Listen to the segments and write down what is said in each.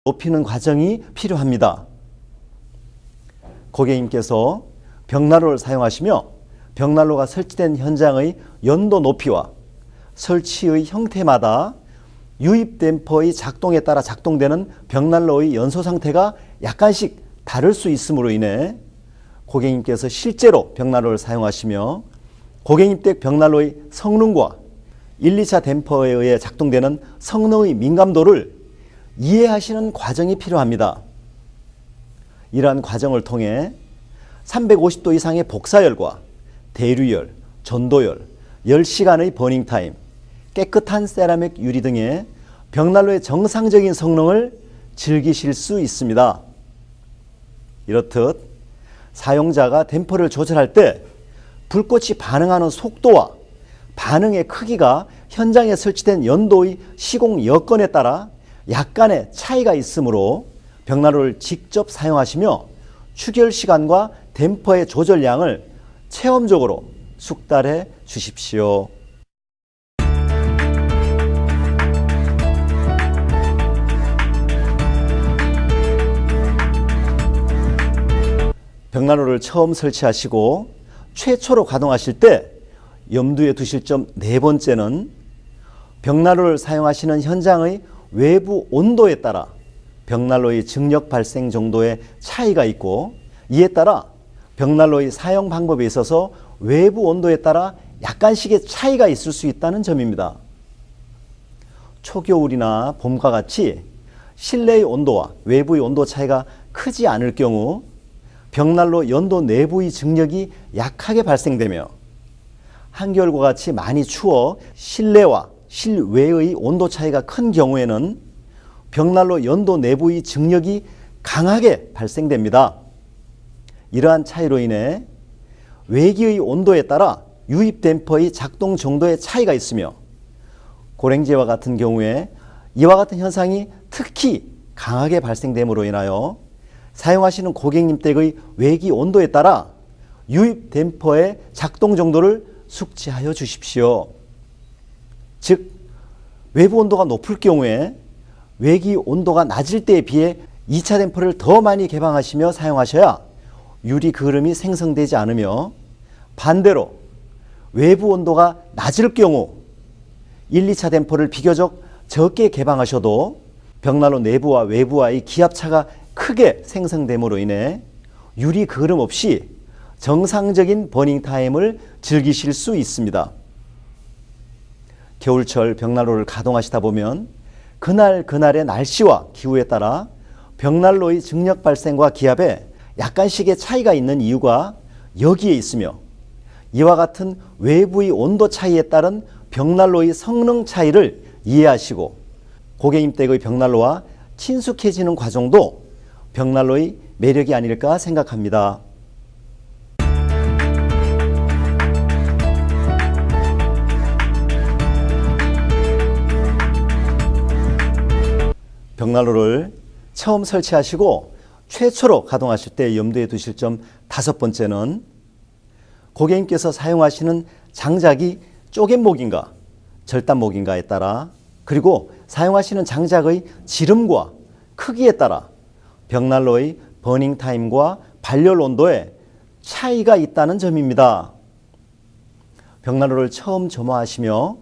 높이는 과정이 필요합니다. 고객님께서 벽난로를 사용하시며 벽난로가 설치된 현장의 연도 높이와 설치의 형태마다 유입 댐퍼의 작동에 따라 작동되는 벽난로의 연소 상태가 약간씩 다를 수 있으므로 인해 고객님께서 실제로 벽난로를 사용하시며 고객님 댁 벽난로의 성능과 1, 2차 댐퍼에 의해 작동되는 성능의 민감도를 이해하시는 과정이 필요합니다. 이러한 과정을 통해 350도 이상의 복사열과 대류열, 전도열, 10시간의 버닝타임, 깨끗한 세라믹 유리 등의 벽난로의 정상적인 성능을 즐기실 수 있습니다. 이렇듯 사용자가 댐퍼를 조절할 때 불꽃이 반응하는 속도와 반응의 크기가 현장에 설치된 연도의 시공 여건에 따라 약간의 차이가 있으므로 벽난로를 직접 사용하시며 추결 시간과 댐퍼의 조절량을 체험적으로 숙달해 주십시오. 벽난로를 처음 설치하시고 최초로 가동하실 때 염두에 두실 점 네 번째는 벽난로를 사용하시는 현장의 외부 온도에 따라 벽난로의 증력 발생 정도의 차이가 있고 이에 따라 벽난로의 사용 방법에 있어서 외부 온도에 따라 약간씩의 차이가 있을 수 있다는 점입니다. 초겨울이나 봄과 같이 실내의 온도와 외부의 온도 차이가 크지 않을 경우 벽난로 연도 내부의 증력이 약하게 발생되며 한겨울과 같이 많이 추워 실내와 실외의 온도 차이가 큰 경우에는 벽난로 연도 내부의 증력이 강하게 발생됩니다. 이러한 차이로 인해 외기의 온도에 따라 유입 댐퍼의 작동 정도의 차이가 있으며 고랭지와 같은 경우에 이와 같은 현상이 특히 강하게 발생됨으로 인하여 사용하시는 고객님 댁의 외기 온도에 따라 유입 댐퍼의 작동 정도를 숙지하여 주십시오. 즉 외부 온도가 높을 경우에 외기 온도가 낮을 때에 비해 2차 댐퍼를 더 많이 개방하시며 사용하셔야 유리 그을음이 생성되지 않으며 반대로 외부 온도가 낮을 경우 1, 2차 댐퍼를 비교적 적게 개방하셔도 벽난로 내부와 외부와의 기압차가 크게 생성됨으로 인해 유리 그을음 없이 정상적인 버닝타임을 즐기실 수 있습니다. 겨울철 벽난로를 가동하시다 보면 그날의 날씨와 기후에 따라 벽난로의 증력 발생과 기압에 약간씩의 차이가 있는 이유가 여기에 있으며 이와 같은 외부의 온도 차이에 따른 벽난로의 성능 차이를 이해하시고 고객님 댁의 벽난로와 친숙해지는 과정도 벽난로의 매력이 아닐까 생각합니다. 벽난로를 처음 설치하시고 최초로 가동하실 때 염두에 두실 점 다섯 번째는 고객님께서 사용하시는 장작이 쪼갯목인가 절단목인가에 따라 그리고 사용하시는 장작의 지름과 크기에 따라 벽난로의 버닝타임과 발열 온도에 차이가 있다는 점입니다. 벽난로를 처음 점화하시며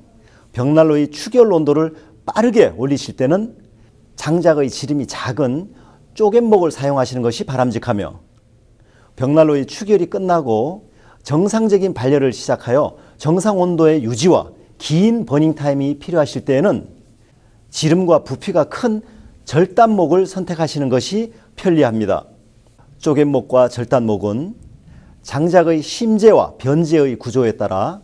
벽난로의 추결 온도를 빠르게 올리실 때는 장작의 지름이 작은 쪼갯목을 사용하시는 것이 바람직하며 벽난로의 추결이 끝나고 정상적인 발열을 시작하여 정상 온도의 유지와 긴 버닝타임이 필요하실 때에는 지름과 부피가 큰 절단목을 선택하시는 것이 편리합니다. 쪼갯목과 절단목은 장작의 심재와 변재의 구조에 따라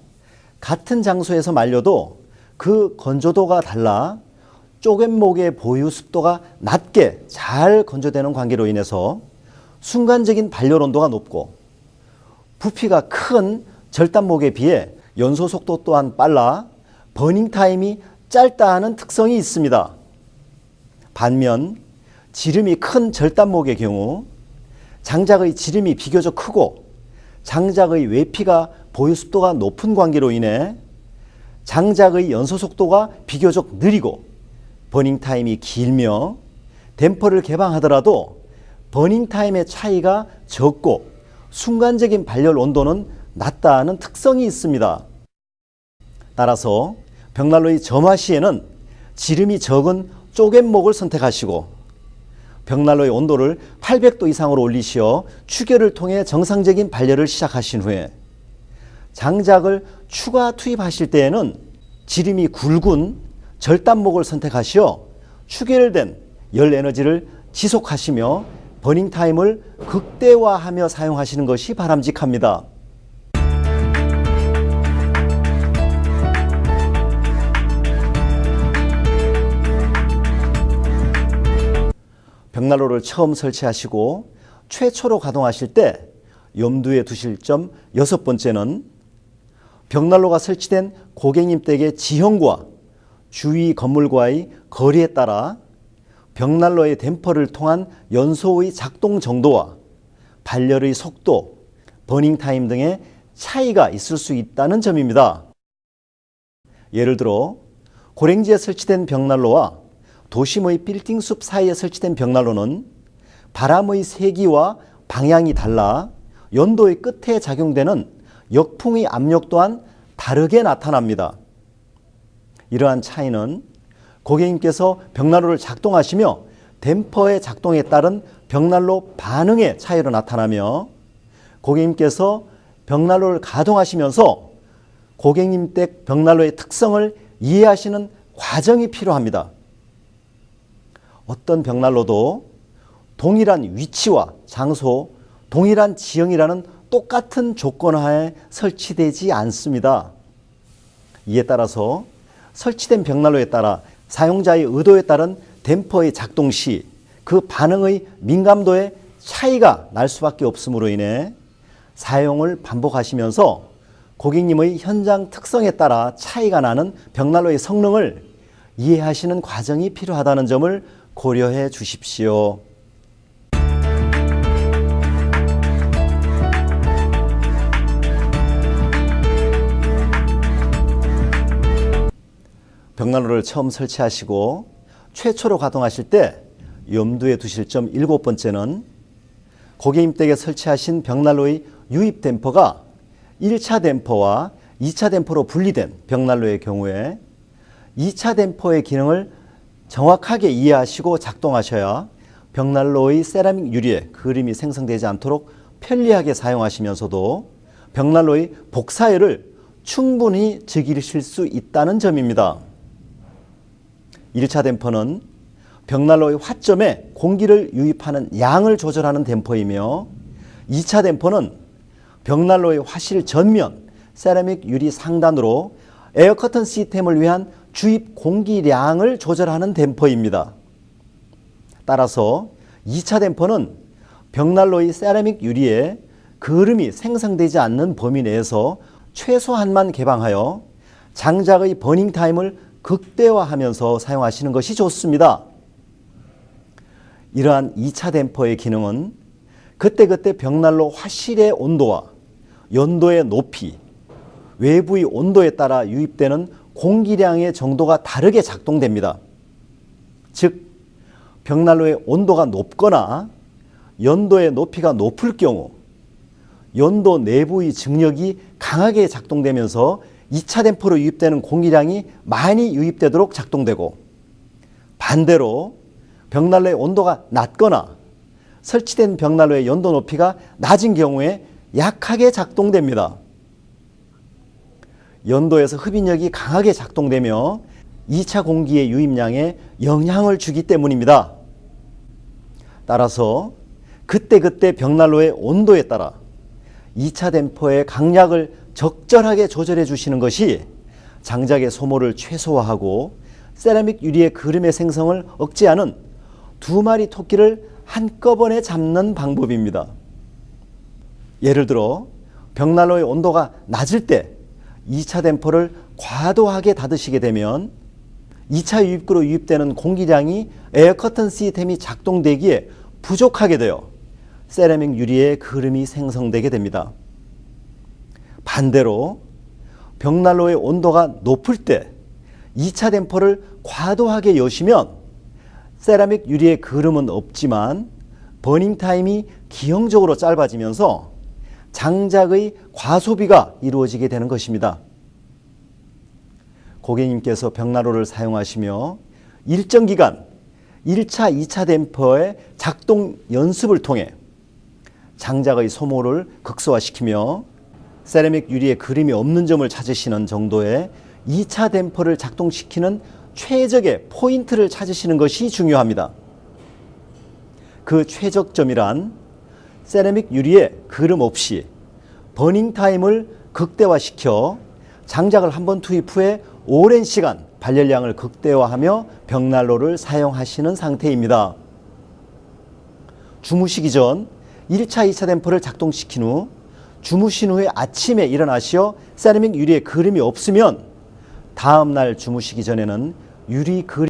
같은 장소에서 말려도 그 건조도가 달라 쪼갯목의 보유 습도가 낮게 잘 건조되는 관계로 인해서 순간적인 발열 온도가 높고 부피가 큰 절단목에 비해 연소 속도 또한 빨라 버닝타임이 짧다는 특성이 있습니다. 반면 지름이 큰 절단목의 경우 장작의 지름이 비교적 크고 장작의 외피가 보유 습도가 높은 관계로 인해 장작의 연소 속도가 비교적 느리고 버닝타임이 길며 댐퍼를 개방하더라도 버닝타임의 차이가 적고 순간적인 발열 온도는 낮다는 특성이 있습니다. 따라서 벽난로의 점화 시에는 지름이 적은 쪼갯목을 선택하시고 벽난로의 온도를 800도 이상으로 올리시어 추결을 통해 정상적인 발열을 시작하신 후에 장작을 추가 투입하실 때에는 지름이 굵은 절단목을 선택하시어 추결된 열 에너지를 지속하시며 버닝타임을 극대화하며 사용하시는 것이 바람직합니다. 벽난로를 처음 설치하시고 최초로 가동하실 때 염두에 두실 점 6번째는 벽난로가 설치된 고객님 댁의 지형과 주위 건물과의 거리에 따라 벽난로의 댐퍼를 통한 연소의 작동 정도와 발열의 속도, 버닝타임 등의 차이가 있을 수 있다는 점입니다. 예를 들어 고랭지에 설치된 벽난로와 도심의 빌딩 숲 사이에 설치된 벽난로는 바람의 세기와 방향이 달라 연도의 끝에 작용되는 역풍의 압력 또한 다르게 나타납니다. 이러한 차이는 고객님께서 벽난로를 작동하시며 댐퍼의 작동에 따른 벽난로 반응의 차이로 나타나며 고객님께서 벽난로를 가동하시면서 고객님 댁 벽난로의 특성을 이해하시는 과정이 필요합니다. 어떤 벽난로도 동일한 위치와 장소, 동일한 지형이라는 똑같은 조건 하에 설치되지 않습니다. 이에 따라서 설치된 벽난로에 따라 사용자의 의도에 따른 댐퍼의 작동 시 그 반응의 민감도에 차이가 날 수밖에 없으므로 인해 사용을 반복하시면서 고객님의 현장 특성에 따라 차이가 나는 벽난로의 성능을 이해하시는 과정이 필요하다는 점을 고려해 주십시오. 벽난로를 처음 설치하시고 최초로 가동하실 때 염두에 두실 점 7번째는 고객님 댁에 설치하신 벽난로의 유입 댐퍼가 1차 댐퍼와 2차 댐퍼로 분리된 벽난로의 경우에 2차 댐퍼의 기능을 정확하게 이해하시고 작동하셔야 벽난로의 세라믹 유리에 그림이 생성되지 않도록 편리하게 사용하시면서도 벽난로의 복사열을 충분히 즐기실 수 있다는 점입니다. 1차 댐퍼는 벽난로의 화점에 공기를 유입하는 양을 조절하는 댐퍼이며 2차 댐퍼는 벽난로의 화실 전면 세라믹 유리 상단으로 에어커튼 시스템을 위한 주입 공기량을 조절하는 댐퍼입니다. 따라서 2차 댐퍼는 벽난로의 세라믹 유리에 그름이 생성되지 않는 범위 내에서 최소한만 개방하여 장작의 버닝 타임을 극대화하면서 사용하시는 것이 좋습니다. 이러한 2차 댐퍼의 기능은 그때그때 벽난로 화실의 온도와 연도의 높이, 외부의 온도에 따라 유입되는 공기량의 정도가 다르게 작동됩니다. 즉, 벽난로의 온도가 높거나 연도의 높이가 높을 경우 연도 내부의 증력이 강하게 작동되면서 2차 댐퍼로 유입되는 공기량이 많이 유입되도록 작동되고, 반대로 벽난로의 온도가 낮거나 설치된 벽난로의 연도 높이가 낮은 경우에 약하게 작동됩니다. 연도에서 흡인력이 강하게 작동되며 2차 공기의 유입량에 영향을 주기 때문입니다. 따라서 그때그때 벽난로의 온도에 따라 2차 댐퍼의 강약을 적절하게 조절해 주시는 것이 장작의 소모를 최소화하고 세라믹 유리의 그름의 생성을 억제하는 두 마리 토끼를 한꺼번에 잡는 방법입니다. 예를 들어 벽난로의 온도가 낮을 때 2차 댐퍼를 과도하게 닫으시게 되면 2차 유입구로 유입되는 공기량이 에어커튼 시스템이 작동되기에 부족하게 되어 세라믹 유리의 그름이 생성되게 됩니다. 반대로 벽난로의 온도가 높을 때 2차 댐퍼를 과도하게 여시면 세라믹 유리의 그름은 없지만 버닝 타임이 기형적으로 짧아지면서 장작의 과소비가 이루어지게 되는 것입니다. 고객님께서 벽난로를 사용하시며 일정 기간 1차, 2차 댐퍼의 작동 연습을 통해 장작의 소모를 극소화시키며 세라믹 유리에 그림이 없는 점을 찾으시는 정도의 2차 댐퍼를 작동시키는 최적의 포인트를 찾으시는 것이 중요합니다. 그 최적점이란 세라믹 유리에 그름 없이 버닝 타임을 극대화시켜 장작을 한번 투입 후에 오랜 시간 발열량을 극대화하며 벽난로를 사용하시는 상태입니다. 주무시기 전 1차, 2차 댐퍼를 작동시킨 후 주무신 후에 아침에 일어나시어 세라믹 유리에 그림이 없으면 다음날 주무시기 전에는 유리 그림